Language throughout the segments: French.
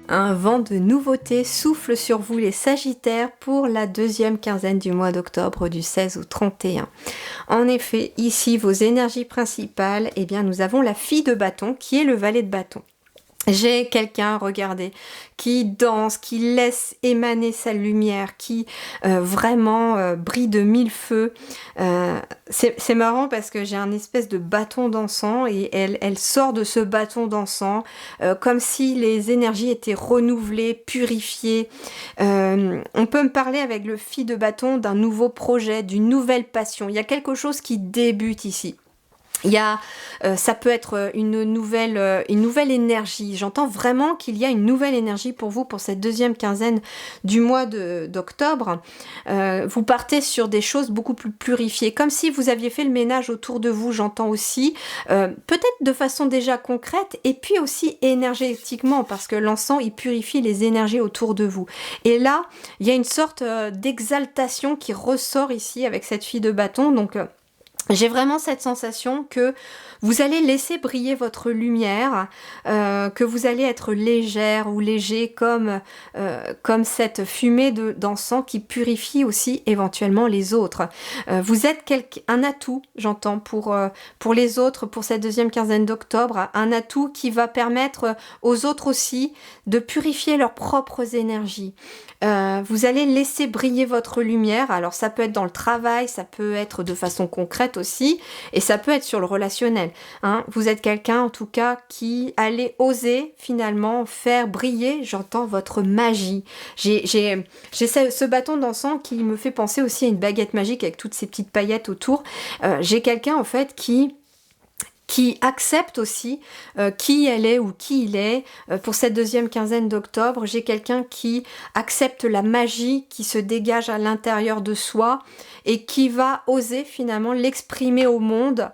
Un vent de nouveauté souffle sur vous les Sagittaires pour la deuxième quinzaine du mois d'octobre du 16 au 31. En effet, ici, vos énergies principales, eh bien, nous avons la fille de bâton qui est le valet de bâton. J'ai quelqu'un, regardez, qui danse, qui laisse émaner sa lumière, qui vraiment brille de mille feux. C'est marrant parce que j'ai un espèce de bâton d'encens et elle sort de ce bâton d'encens comme si les énergies étaient renouvelées, purifiées. On peut me parler avec le fil de bâton d'un nouveau projet, d'une nouvelle passion. Il y a quelque chose qui débute ici. Ça peut être une nouvelle énergie. J'entends vraiment qu'il y a une nouvelle énergie pour vous pour cette deuxième quinzaine du mois d'octobre. Vous partez sur des choses beaucoup plus purifiées, comme si vous aviez fait le ménage autour de vous. J'entends aussi, peut-être de façon déjà concrète, et puis aussi énergétiquement, parce que l'encens il purifie les énergies autour de vous. Et là, il y a une sorte d'exaltation qui ressort ici avec cette fille de bâton. Donc j'ai vraiment cette sensation que vous allez laisser briller votre lumière, que vous allez être légère ou léger comme cette fumée d'encens qui purifie aussi éventuellement les autres. Vous êtes un atout, j'entends, pour les autres, pour cette deuxième quinzaine d'octobre, un atout qui va permettre aux autres aussi de purifier leurs propres énergies. Vous allez laisser briller votre lumière, alors ça peut être dans le travail, ça peut être de façon concrète aussi, et ça peut être sur le relationnel. Hein. Vous êtes quelqu'un en tout cas qui allait oser finalement faire briller, j'entends, votre magie. J'ai ce bâton d'encens qui me fait penser aussi à une baguette magique avec toutes ces petites paillettes autour. J'ai quelqu'un en fait qui accepte aussi qui elle est ou qui il est. Pour cette deuxième quinzaine d'octobre, j'ai quelqu'un qui accepte la magie qui se dégage à l'intérieur de soi et qui va oser finalement l'exprimer au monde.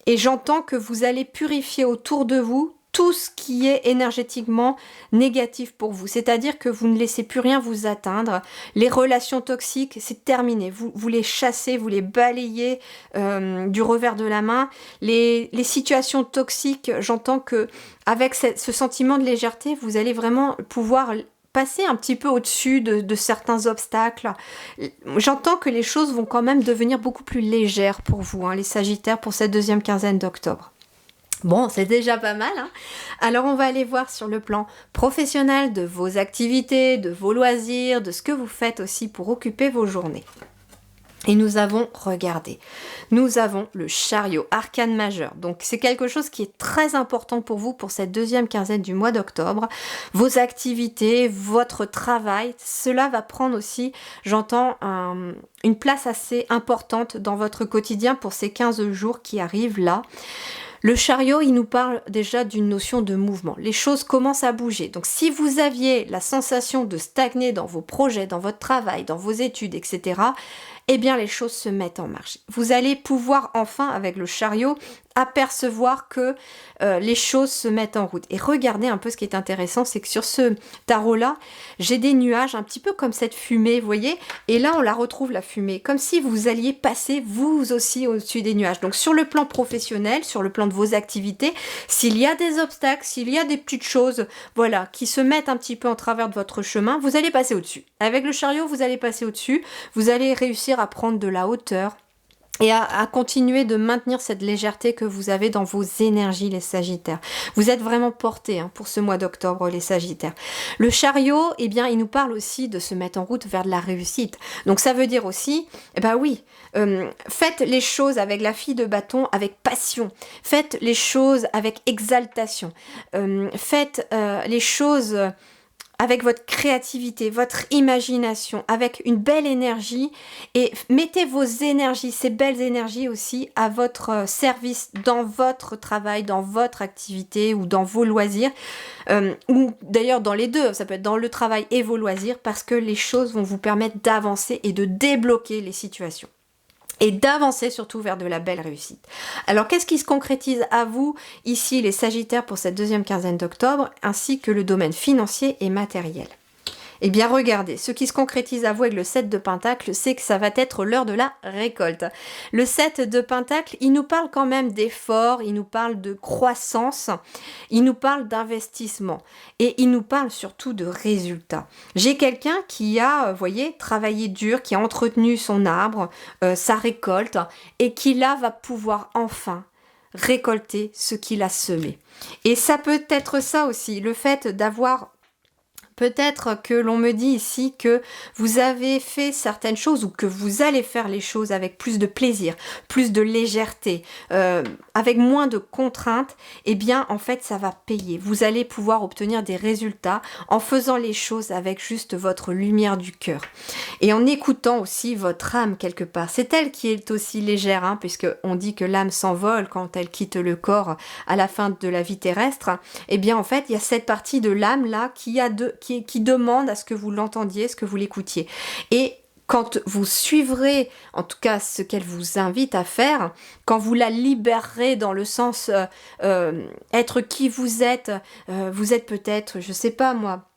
Et j'entends que vous allez purifier autour de vous tout ce qui est énergétiquement négatif pour vous. C'est-à-dire que vous ne laissez plus rien vous atteindre. Les relations toxiques, c'est terminé. Vous les chassez, vous les balayez du revers de la main. Les situations toxiques, j'entends que avec ce sentiment de légèreté, vous allez vraiment pouvoir passer un petit peu au-dessus de certains obstacles. J'entends que les choses vont quand même devenir beaucoup plus légères pour vous, hein, les Sagittaires, pour cette deuxième quinzaine d'octobre. Bon, c'est déjà pas mal, hein. Alors on va aller voir sur le plan professionnel de vos activités, de vos loisirs, de ce que vous faites aussi pour occuper vos journées. Et nous avons le chariot, arcane majeur. Donc c'est quelque chose qui est très important pour vous pour cette deuxième quinzaine du mois d'octobre. Vos activités, votre travail, cela va prendre aussi, j'entends, une place assez importante dans votre quotidien pour ces 15 jours qui arrivent là. Le chariot, il nous parle déjà d'une notion de mouvement. Les choses commencent à bouger. Donc si vous aviez la sensation de stagner dans vos projets, dans votre travail, dans vos études, etc., eh bien les choses se mettent en marche. Vous allez pouvoir enfin, avec le chariot, apercevoir que les choses se mettent en route. Et regardez un peu ce qui est intéressant, c'est que sur ce tarot-là, j'ai des nuages, un petit peu comme cette fumée, vous voyez. Et là, on la retrouve, la fumée, comme si vous alliez passer, vous aussi, au-dessus des nuages. Donc sur le plan professionnel, sur le plan de vos activités, s'il y a des obstacles, s'il y a des petites choses, voilà, qui se mettent un petit peu en travers de votre chemin, vous allez passer au-dessus. Avec le chariot, vous allez passer au-dessus, vous allez réussir à prendre de la hauteur, et à continuer de maintenir cette légèreté que vous avez dans vos énergies, les Sagittaires. Vous êtes vraiment portés pour ce mois d'octobre, les Sagittaires. Le chariot, eh bien, il nous parle aussi de se mettre en route vers de la réussite. Donc ça veut dire aussi, faites les choses avec la fille de bâton, avec passion. Faites les choses avec exaltation. Faites les choses avec votre créativité, votre imagination, avec une belle énergie, et mettez vos énergies, ces belles énergies aussi, à votre service dans votre travail, dans votre activité ou dans vos loisirs, ou d'ailleurs dans les deux, ça peut être dans le travail et vos loisirs, parce que les choses vont vous permettre d'avancer et de débloquer les situations. Et d'avancer surtout vers de la belle réussite. Alors qu'est-ce qui se concrétise à vous ici les Sagittaires pour cette deuxième quinzaine d'octobre, ainsi que le domaine financier et matériel? Eh bien regardez, ce qui se concrétise à vous avec le 7 de Pentacle, c'est que ça va être l'heure de la récolte. Le 7 de Pentacle, il nous parle quand même d'effort, il nous parle de croissance, il nous parle d'investissement et il nous parle surtout de résultats. J'ai quelqu'un qui a, vous voyez, travaillé dur, qui a entretenu son arbre, sa récolte, et qui là va pouvoir enfin récolter ce qu'il a semé. Et ça peut être ça aussi, le fait d'avoir... Peut-être que l'on me dit ici que vous avez fait certaines choses ou que vous allez faire les choses avec plus de plaisir, plus de légèreté, avec moins de contraintes. Eh bien, en fait, ça va payer. Vous allez pouvoir obtenir des résultats en faisant les choses avec juste votre lumière du cœur. Et en écoutant aussi votre âme quelque part. C'est elle qui est aussi légère, hein, puisque on dit que l'âme s'envole quand elle quitte le corps à la fin de la vie terrestre. Eh bien, en fait, il y a cette partie de l'âme là qui demande à ce que vous l'entendiez, ce que vous l'écoutiez. Et quand vous suivrez, en tout cas ce qu'elle vous invite à faire, quand vous la libérerez dans le sens être qui vous êtes peut-être, je sais pas moi,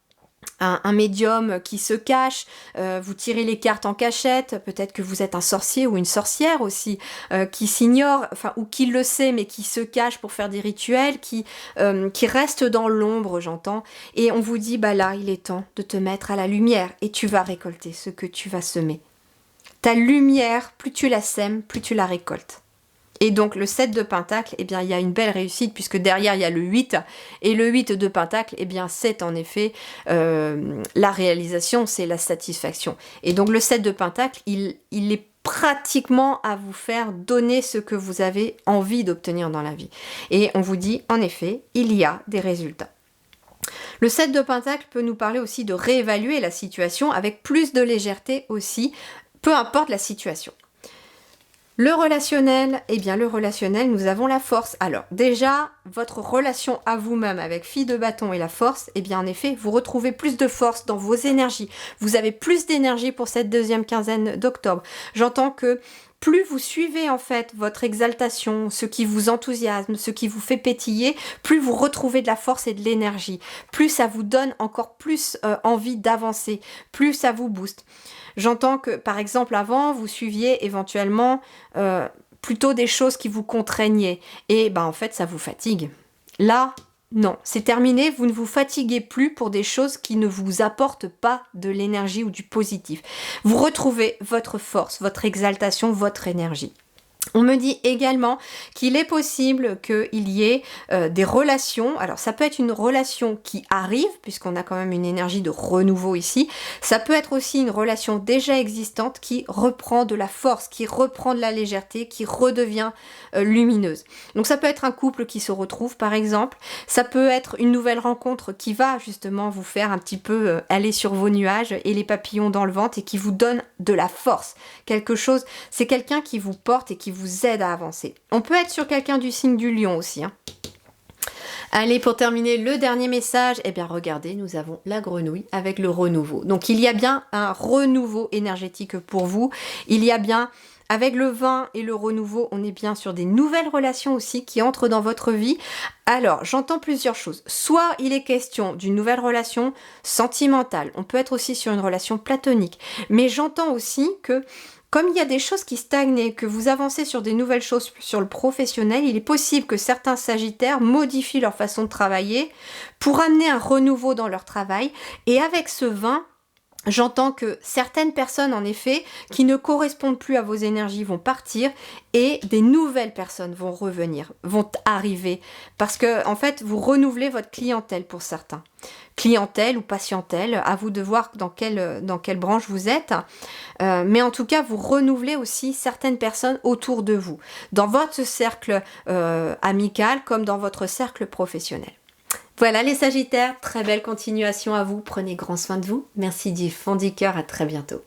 un médium qui se cache, vous tirez les cartes en cachette, peut-être que vous êtes un sorcier ou une sorcière aussi, qui s'ignore, enfin, ou qui le sait, mais qui se cache pour faire des rituels, qui reste dans l'ombre, j'entends, et on vous dit, bah là, il est temps de te mettre à la lumière, et tu vas récolter ce que tu vas semer. Ta lumière, plus tu la sèmes, plus tu la récoltes. Et donc le 7 de Pentacle, eh bien il y a une belle réussite puisque derrière il y a le 8 et le 8 de Pentacle, eh bien c'est en effet la réalisation, c'est la satisfaction. Et donc le 7 de Pentacle, il est pratiquement à vous faire donner ce que vous avez envie d'obtenir dans la vie. Et on vous dit en effet, il y a des résultats. Le 7 de Pentacle peut nous parler aussi de réévaluer la situation avec plus de légèreté aussi, peu importe la situation. Le relationnel, eh bien le relationnel, nous avons la force. Alors déjà, votre relation à vous-même avec fille de bâton et la force, eh bien en effet, vous retrouvez plus de force dans vos énergies. Vous avez plus d'énergie pour cette deuxième quinzaine d'octobre. J'entends que plus vous suivez en fait votre exaltation, ce qui vous enthousiasme, ce qui vous fait pétiller, plus vous retrouvez de la force et de l'énergie. Plus ça vous donne encore plus envie d'avancer, plus ça vous booste. J'entends que, par exemple, avant, vous suiviez éventuellement plutôt des choses qui vous contraignaient. Et ben, en fait, ça vous fatigue. Là, non, c'est terminé. Vous ne vous fatiguez plus pour des choses qui ne vous apportent pas de l'énergie ou du positif. Vous retrouvez votre force, votre exaltation, votre énergie. On me dit également qu'il est possible qu'il y ait des relations, alors ça peut être une relation qui arrive, puisqu'on a quand même une énergie de renouveau ici, ça peut être aussi une relation déjà existante qui reprend de la force, qui reprend de la légèreté, qui redevient lumineuse. Donc ça peut être un couple qui se retrouve par exemple, ça peut être une nouvelle rencontre qui va justement vous faire un petit peu aller sur vos nuages et les papillons dans le ventre et qui vous donne de la force, quelque chose, c'est quelqu'un qui vous porte et qui vous aide à avancer. On peut être sur quelqu'un du signe du lion aussi. Hein. Allez, pour terminer, le dernier message, eh bien regardez, nous avons la grenouille avec le renouveau. Donc il y a bien un renouveau énergétique pour vous. Il y a bien, avec le vin et le renouveau, on est bien sur des nouvelles relations aussi qui entrent dans votre vie. Alors, j'entends plusieurs choses. Soit il est question d'une nouvelle relation sentimentale. On peut être aussi sur une relation platonique. Mais j'entends aussi que comme il y a des choses qui stagnaient, que vous avancez sur des nouvelles choses sur le professionnel, il est possible que certains sagittaires modifient leur façon de travailler pour amener un renouveau dans leur travail. Et avec ce vin, j'entends que certaines personnes, en effet, qui ne correspondent plus à vos énergies vont partir et des nouvelles personnes vont revenir, vont arriver. Parce que, en fait, vous renouvelez votre clientèle pour certains. Clientèle ou patientèle, à vous de voir dans quelle branche vous êtes. Mais en tout cas, vous renouvelez aussi certaines personnes autour de vous, dans votre cercle amical comme dans votre cercle professionnel. Voilà les Sagittaires, très belle continuation à vous, prenez grand soin de vous. Merci du fond du cœur, à très bientôt.